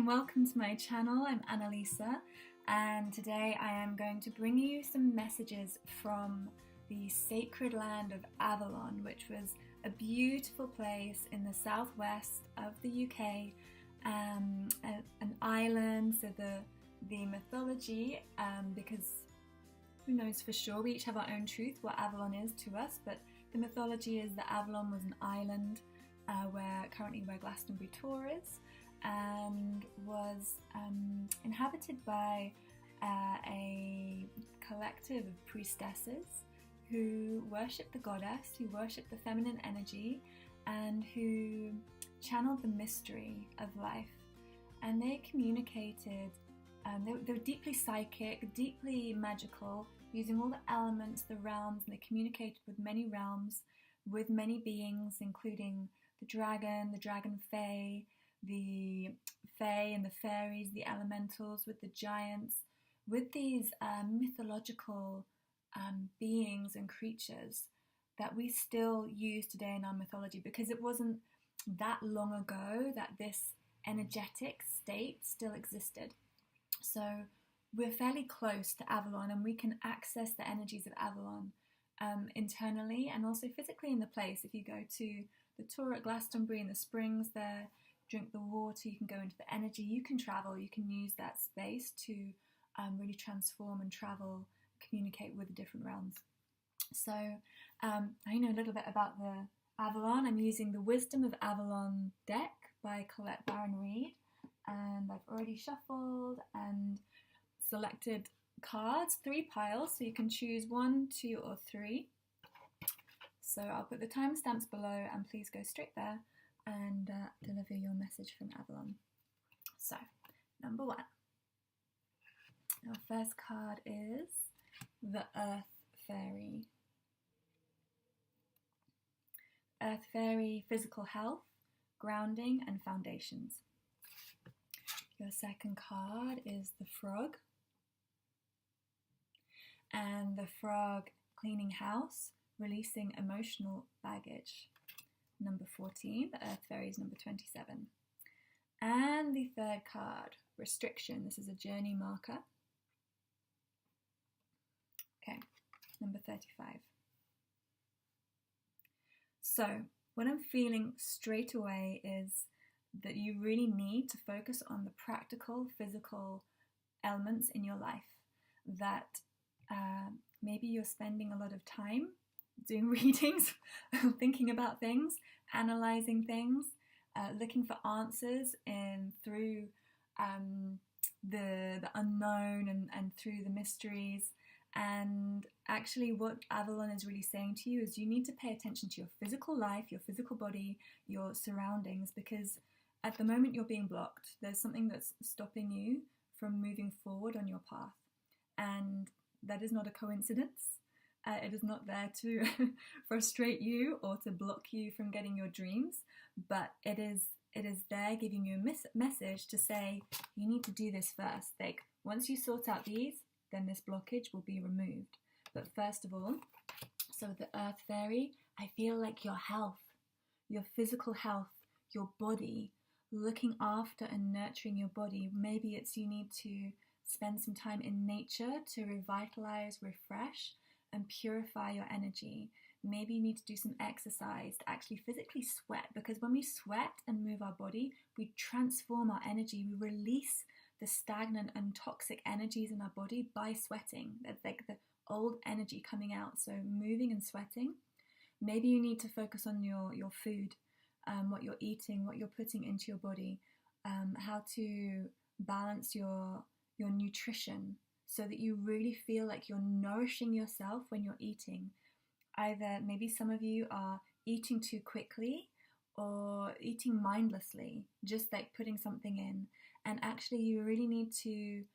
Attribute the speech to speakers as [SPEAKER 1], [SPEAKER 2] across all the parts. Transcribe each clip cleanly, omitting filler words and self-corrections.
[SPEAKER 1] welcome to my channel. I'm Annalisa, and today I am going to bring you some messages from the sacred land of Avalon, which was a beautiful place in the southwest of the UK, an island. So the mythology, because who knows for sure, we each have our own truth what Avalon is to us, but the mythology is that Avalon was an island currently where Glastonbury Tor is, and was inhabited by a collective of priestesses who worshipped the goddess, who worshipped the feminine energy, and who channeled the mystery of life. And they communicated, they were deeply psychic, deeply magical, using all the elements, the realms, and they communicated with many realms, with many beings, including the dragon fae, the fae and the fairies, the elementals, with the giants, with these mythological beings and creatures that we still use today in our mythology, because it wasn't that long ago that this energetic state still existed. So we're fairly close to Avalon, and we can access the energies of Avalon internally and also physically in the place. If you go to the tour at Glastonbury in the springs there, drink the water, you can go into the energy, you can travel, you can use that space to really transform and travel, communicate with the different realms. So I know a little bit about the Avalon. I'm using the Wisdom of Avalon deck by Colette Baron-Reid, and I've already shuffled and selected cards, 3 piles, so you can choose 1, 2 or 3. So I'll put the timestamps below, and please go straight there and deliver your message from Avalon. So, number 1. Our first card is the Earth Fairy. Earth Fairy, physical health, grounding and foundations. Your second card is the Frog. And the Frog, cleaning house, releasing emotional baggage. Number 14, the Earth Fairy is number 27. And the third card, restriction. This is a journey marker. Okay, number 35. So what I'm feeling straight away is that you really need to focus on the practical, physical elements in your life. That maybe you're spending a lot of time doing readings, thinking about things, analysing things, looking for answers through the unknown and through the mysteries. And actually what Avalon is really saying to you is you need to pay attention to your physical life, your physical body, your surroundings, because at the moment you're being blocked. There's something that's stopping you from moving forward on your path. And that is not a coincidence. It is not there to frustrate you or to block you from getting your dreams, but it is there giving you a message to say, you need to do this first. Like, once you sort out these, then this blockage will be removed. But first of all, so the Earth Fairy, I feel like your health, your physical health, your body, looking after and nurturing your body. Maybe it's you need to spend some time in nature to revitalize, refresh, and purify your energy. Maybe you need to do some exercise to actually physically sweat, because when we sweat and move our body, we transform our energy. We release the stagnant and toxic energies in our body by sweating. That's like the old energy coming out. So moving and sweating. Maybe you need to focus on your food, what you're eating, what you're putting into your body, how to balance your nutrition so that you really feel like you're nourishing yourself when you're eating. Either maybe some of you are eating too quickly or eating mindlessly, just like putting something in. And actually you really need to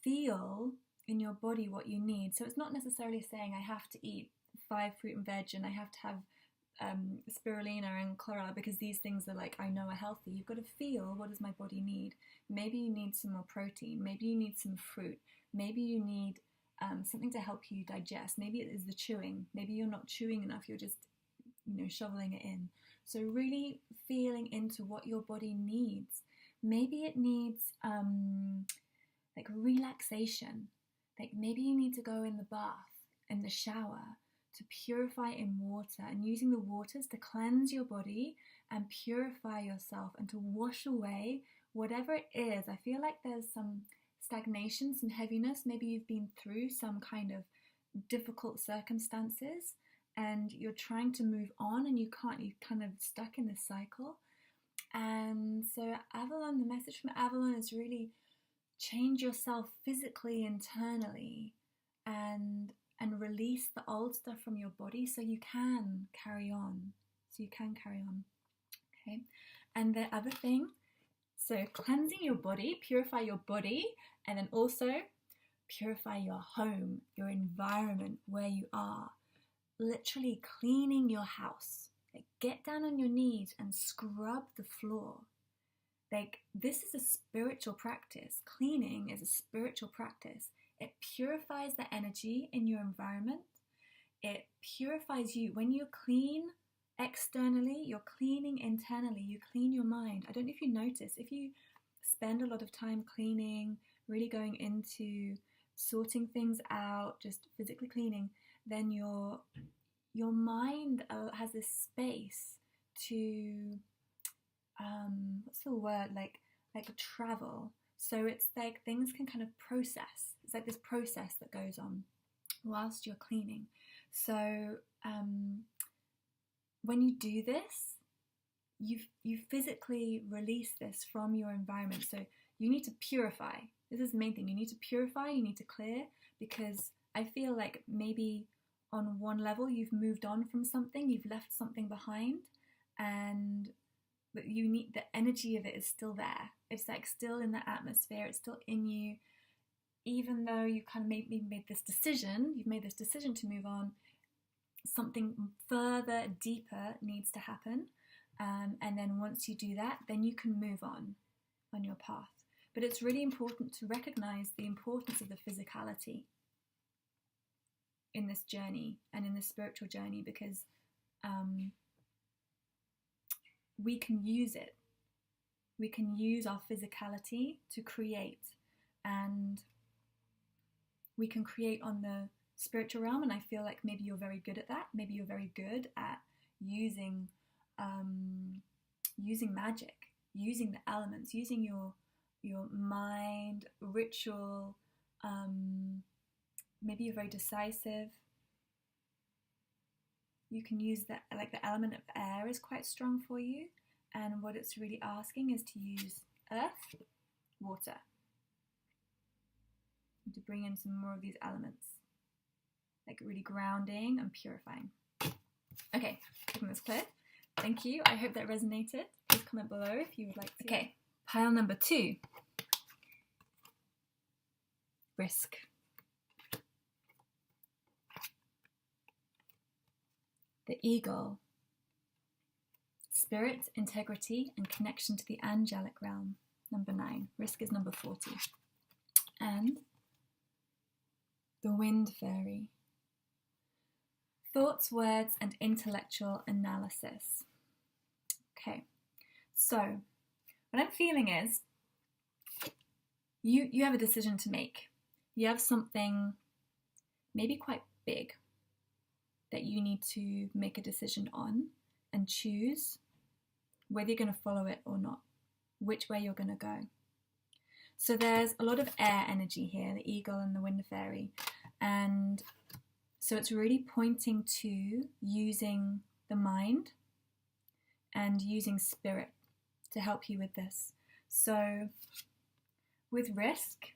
[SPEAKER 1] feel in your body what you need. So it's not necessarily saying I have to eat 5 fruit and veg and I have to have spirulina and chlorella because these things are like I know are healthy. You've got to feel, what does my body need? Maybe you need some more protein, maybe you need some fruit, maybe you need something to help you digest. Maybe it is the chewing, maybe you're not chewing enough, you're just shoveling it in. So really feeling into what your body needs, maybe it needs like relaxation. Like maybe you need to go in the bath, in the shower, to purify in water, and using the waters to cleanse your body and purify yourself and to wash away whatever it is. I feel like there's some stagnation, some heaviness. Maybe you've been through some kind of difficult circumstances and you're trying to move on and you can't, you're kind of stuck in this cycle. And so Avalon, the message from Avalon is really change yourself physically, internally, and release the old stuff from your body so you can carry on. Okay. And the other thing, so cleansing your body, purify your body, and then also purify your home, your environment where you are. Literally cleaning your house. Like get down on your knees and scrub the floor. Like this is a spiritual practice. Cleaning is a spiritual practice. It purifies the energy in your environment. It purifies you. When you clean externally, you're cleaning internally. You clean your mind. I don't know if you notice, if you spend a lot of time cleaning, really going into sorting things out, just physically cleaning, then your mind has this space to what's the word, like travel. So it's like things can kind of process. It's like this process that goes on whilst you're cleaning. So when you do this, you physically release this from your environment. So you need to purify. This is the main thing. You need to purify, you need to clear, because I feel like maybe on one level you've moved on from something, you've left something behind, but you need, the energy of it is still there. It's like still in the atmosphere, it's still in you. Even though you kind of made this decision, you've made this decision to move on, something further, deeper needs to happen. And then once you do that, then you can move on your path. But it's really important to recognize the importance of the physicality in this journey and in this spiritual journey, because we can use it. We can use our physicality to create, and we can create on the spiritual realm. And I feel like maybe you're very good at that. Maybe you're very good at using magic, using the elements, using your mind, ritual. Maybe you're very decisive. You can use that, like the element of air is quite strong for you. And what it's really asking is to use earth, water, and to bring in some more of these elements, like really grounding and purifying. Okay, keeping this clear. Thank you. I hope that resonated. Please comment below if you would like to. Okay, pile number 2. Risk. The eagle. Spirit, integrity, and connection to the angelic realm. Number 9. Risk is number 40. And the wind fairy. Thoughts, words, and intellectual analysis. Okay, so what I'm feeling is you have a decision to make. You have something maybe quite big that you need to make a decision on and choose whether you're going to follow it or not, which way you're going to go. So there's a lot of air energy here, the eagle and the wind fairy, and so it's really pointing to using the mind and using spirit to help you with this. So with risk,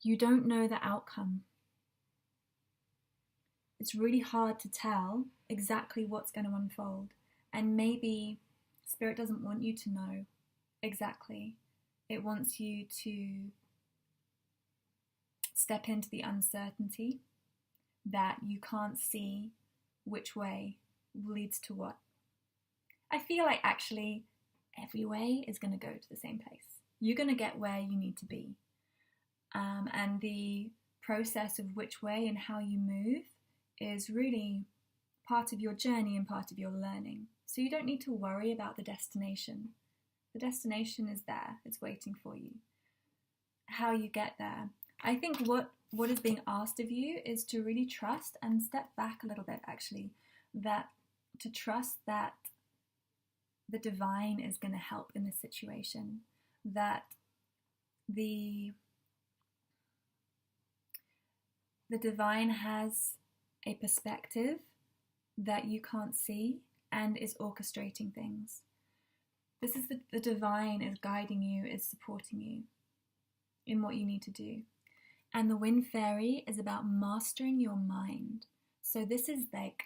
[SPEAKER 1] you don't know the outcome. It's really hard to tell exactly what's going to unfold. And maybe spirit doesn't want you to know exactly. It wants you to step into the uncertainty that you can't see which way leads to what. I feel like actually every way is going to go to the same place. You're going to get where you need to be. And the process of which way and how you move is really part of your journey and part of your learning. So you don't need to worry about the destination. The destination is there. It's waiting for you. How you get there. I think what is being asked of you is to really trust and step back a little bit, actually, that to trust that the divine is going to help in this situation, that the divine has a perspective that you can't see and is orchestrating things. This is the divine is guiding you, is supporting you in what you need to do. And the wind fairy is about mastering your mind. So this is like,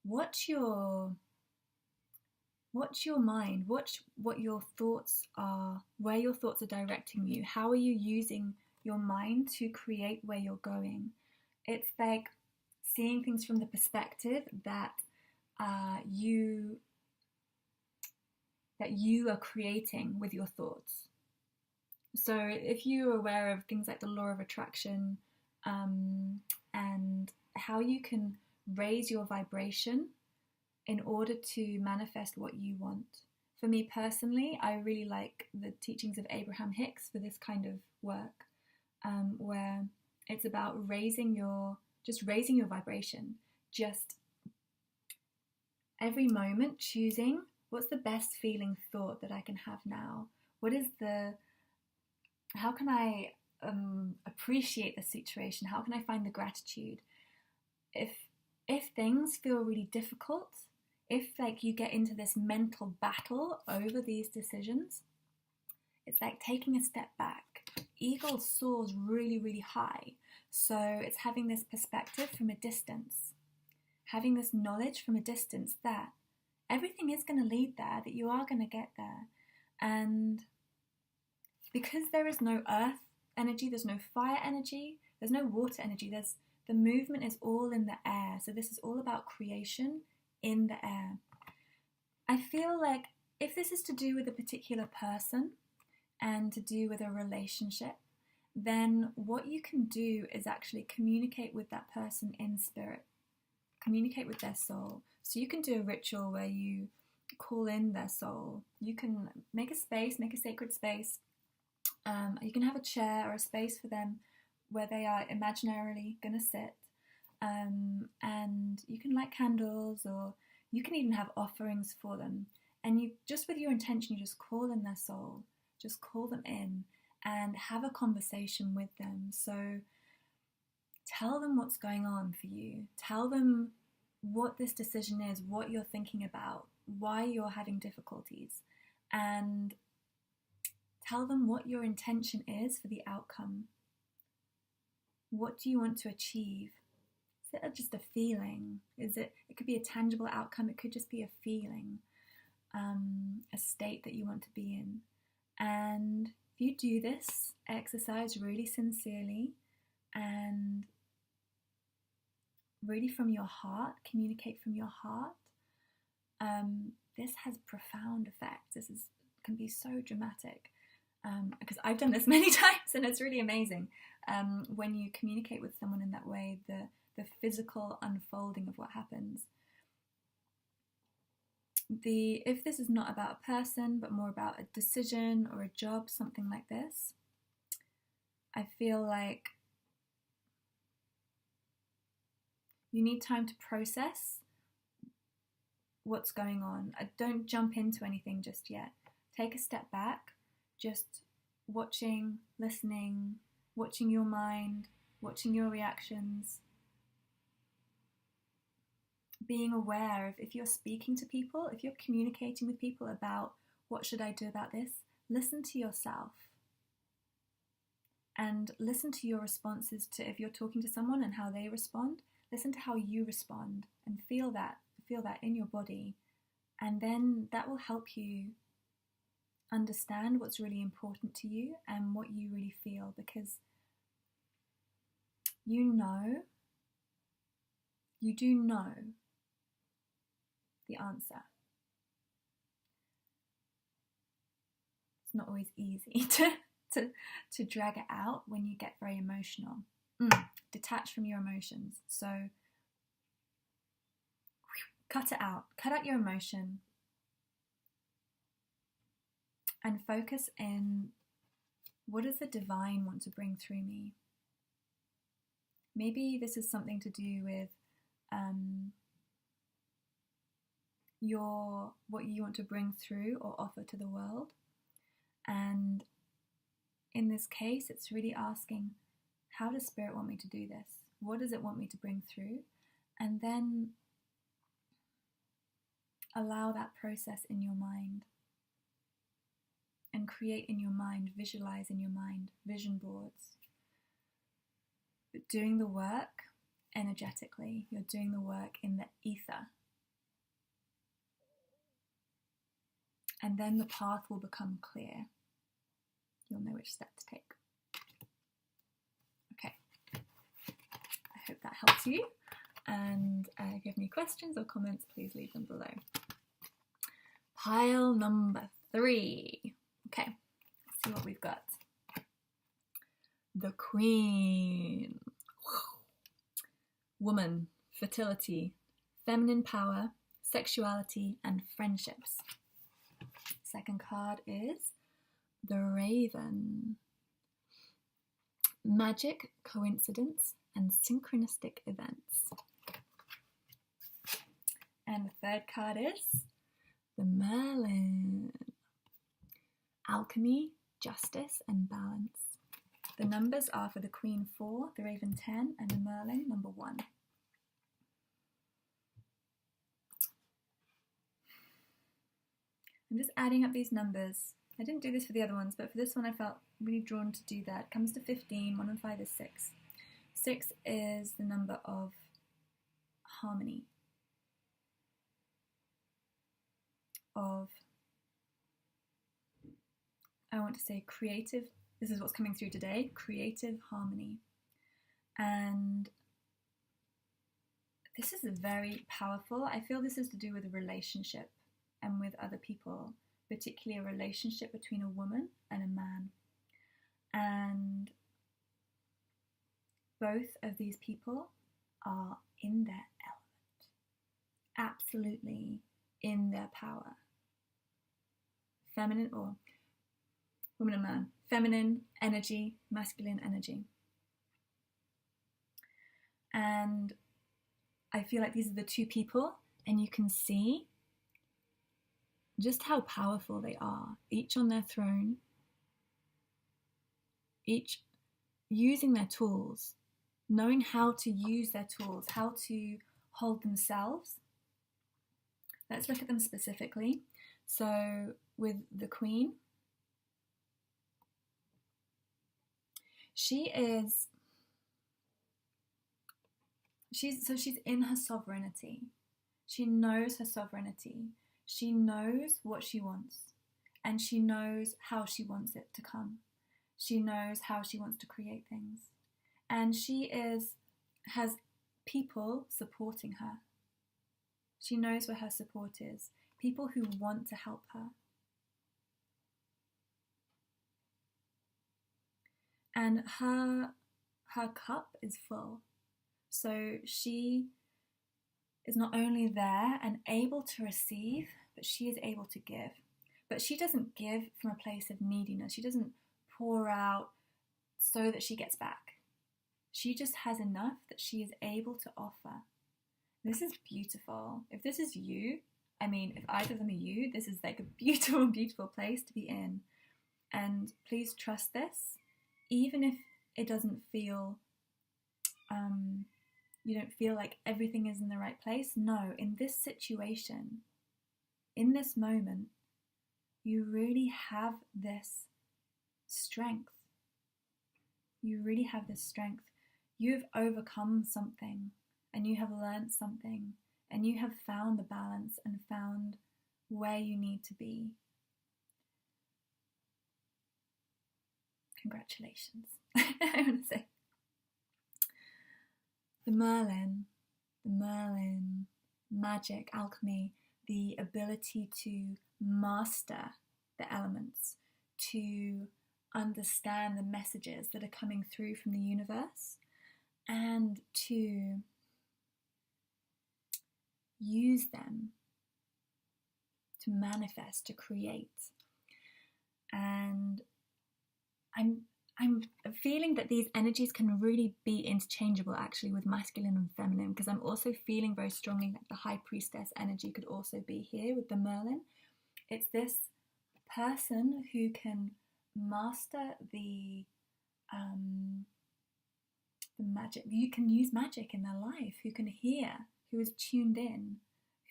[SPEAKER 1] what's your mind? What your thoughts are, where your thoughts are directing you. How are you using your mind to create where you're going? It's like seeing things from the perspective that you are creating with your thoughts. So if you're aware of things like the law of attraction, and how you can raise your vibration in order to manifest what you want. For me personally, I really like the teachings of Abraham Hicks for this kind of work, where it's about raising your vibration, just every moment choosing what's the best feeling thought that I can have now. How can I appreciate the situation? How can I find the gratitude? If things feel really difficult, if like you get into this mental battle over these decisions, it's like taking a step back. Eagle soars really, really high. So it's having this perspective from a distance, having this knowledge from a distance that everything is going to lead there, that you are going to get there. And because there is no earth energy, there's no fire energy, there's no water energy, the movement is all in the air. So this is all about creation in the air. I feel like if this is to do with a particular person and to do with a relationship, then what you can do is actually communicate with that person in spirit, communicate with their soul. So you can do a ritual where you call in their soul. You can make a sacred space. You can have a chair or a space for them where they are imaginarily going to sit, and you can light candles, or you can even have offerings for them, and you just with your intention, you just call in their soul, just call them in and have a conversation with them. So tell them what's going on for you, tell them what this decision is, what you're thinking about, why you're having difficulties, and tell them what your intention is for the outcome. What do you want to achieve? Is it just a feeling? It could be a tangible outcome. It could just be a feeling, a state that you want to be in. And if you do this exercise really sincerely and really from your heart, communicate from your heart, this has profound effects. Can be so dramatic. Because I've done this many times, and it's really amazing when you communicate with someone in that way, the physical unfolding of what happens. If this is not about a person but more about a decision or a job, something like this, I feel like you need time to process what's going on. Don't jump into anything just yet. Take a step back. Just watching, listening, watching your mind, watching your reactions, being aware of if you're speaking to people, if you're communicating with people about what should I do about this, listen to yourself and listen to your responses to if you're talking to someone and how they respond. Listen to how you respond and feel that in your body, and then that will help you understand what's really important to you and what you really feel, because you do know the answer. It's not always easy to drag it out when you get very emotional. Detach from your emotions. So cut it out. Cut out your emotion. and focus in, what does the divine want to bring through me? Maybe this is something to do with what you want to bring through or offer to the world. And in this case, it's really asking, how does Spirit want me to do this? What does it want me to bring through? And then allow that process in your mind and create in your mind, visualize in your mind, vision boards. But doing the work energetically, you're doing the work in the ether. And then the path will become clear. You'll know which step to take. Okay, I hope that helps you. And if you have any questions or comments, please leave them below. Pile number 3. Okay, let's see what we've got. The Queen. Woman, fertility, feminine power, sexuality, and friendships. Second card is the Raven. Magic, coincidence, and synchronistic events. And the third card is the Merlin. Alchemy, justice, and balance. The numbers are for the Queen 4, the Raven 10, and the Merlin number 1. I'm just adding up these numbers. I didn't do this for the other ones, but for this one I felt really drawn to do that. It comes to 15, 1 and 5 is 6. 6 is the number of harmony, of, I want to say creative, this is what's coming through today, creative harmony. And this is very powerful. I feel this is to do with a relationship and with other people, particularly a relationship between a woman and a man. And both of these people are in their element, absolutely in their power. Feminine, or woman and man, feminine energy, masculine energy. And I feel like these are the two people, and you can see just how powerful they are, each on their throne, each using their tools, knowing how to use their tools, how to hold themselves. Let's look at them specifically. So with the Queen, she's in her sovereignty. She knows her sovereignty. She knows what she wants, and she knows how she wants it to come. She knows how she wants to create things, and she has people supporting her. She knows where her support is, people who want to help her. And her cup is full. So she is not only there and able to receive, but she is able to give. But she doesn't give from a place of neediness. She doesn't pour out so that she gets back. She just has enough that she is able to offer. This is beautiful. If this is you, I mean, if either of them are you, this is like a beautiful, beautiful place to be in. And please trust this, even if it doesn't feel, you don't feel like everything is in the right place. No, in this situation, in this moment, you really have this strength. You really have this strength. You've overcome something, and you have learned something, and you have found the balance and found where you need to be. Congratulations, I want to say. The Merlin, magic, alchemy, the ability to master the elements, to understand the messages that are coming through from the universe, and to use them to manifest, to create. I'm feeling that these energies can really be interchangeable actually with masculine and feminine, because I'm also feeling very strongly that the high priestess energy could also be here with the Merlin. It's this person who can master the magic. You can use magic in their life, who can hear, who is tuned in,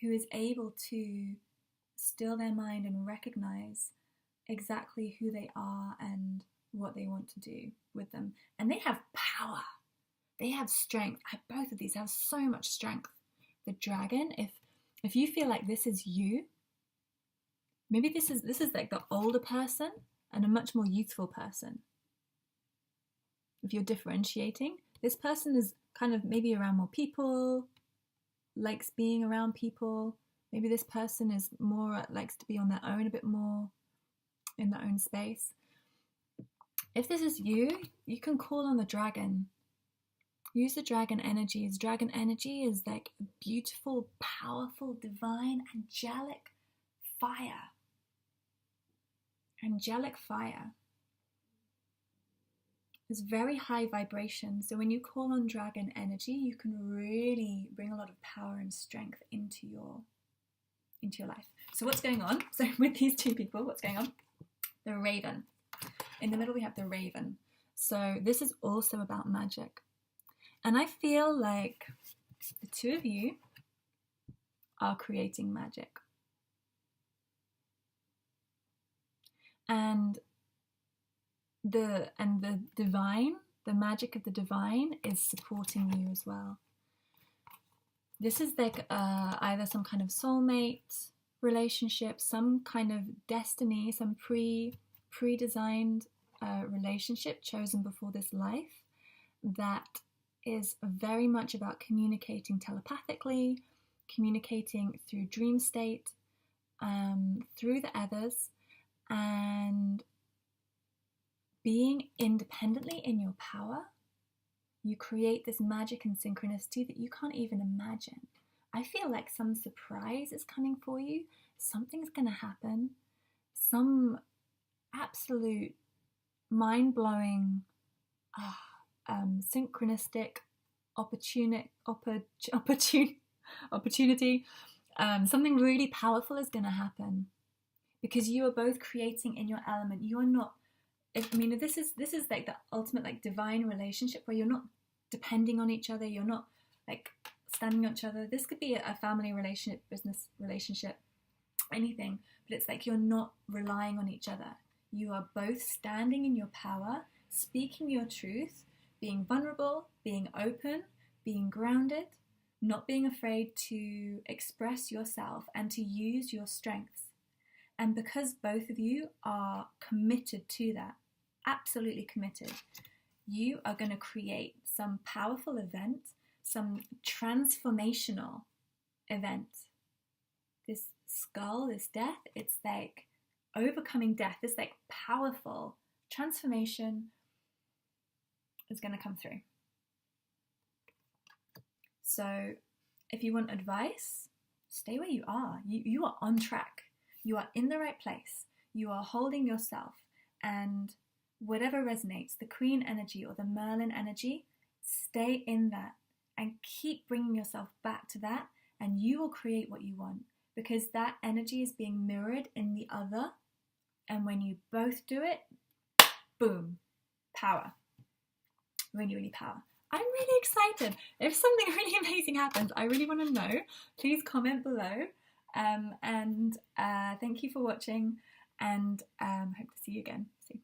[SPEAKER 1] who is able to still their mind and recognize exactly who they are and what they want to do with them. And they have power. They have strength. Both of these have so much strength. The dragon, if you feel like this is you, maybe this is like the older person and a much more youthful person. If you're differentiating, this person is kind of maybe around more people, likes being around people. Maybe this person is more, likes to be on their own a bit more, in their own space. If this is you, you can call on the dragon. Use the dragon energies. Dragon energy is like a beautiful, powerful, divine, angelic fire. Angelic fire. It's very high vibration. So when you call on dragon energy, you can really bring a lot of power and strength into your life. So what's going on? So with these two people, what's going on? The raven. In the middle we have the raven. So this is also about magic. And I feel like the two of you are creating magic. And the divine, the magic of the divine is supporting you as well. This is like either some kind of soulmate relationship, some kind of destiny, some pre-designed relationship chosen before this life that is very much about communicating telepathically, communicating through dream state, through the others, and being independently in your power. You create this magic and synchronicity that you can't even imagine. I feel like some surprise is coming for you. Something's going to happen. Some absolute mind-blowing, synchronistic opportunity. Something really powerful is going to happen because you are both creating in your element. You are not. This is like the ultimate like divine relationship where you're not depending on each other. You're not like standing on each other. This could be a family relationship, business relationship, anything. But it's like you're not relying on each other. You are both standing in your power, speaking your truth, being vulnerable, being open, being grounded, not being afraid to express yourself and to use your strengths. And because both of you are committed to that, absolutely committed, you are going to create some powerful event, some transformational event. This skull, this death, it's like overcoming death, this like powerful transformation is going to come through. So if you want advice, stay where you are. You are on track. You are in the right place. You are holding yourself, and whatever resonates, the Queen energy or the Merlin energy, stay in that and keep bringing yourself back to that, and you will create what you want because that energy is being mirrored in the other. And when you both do it, boom, power. Really, really power. I'm really excited. If something really amazing happens, I really want to know. Please comment below. Thank you for watching, and hope to see you again soon.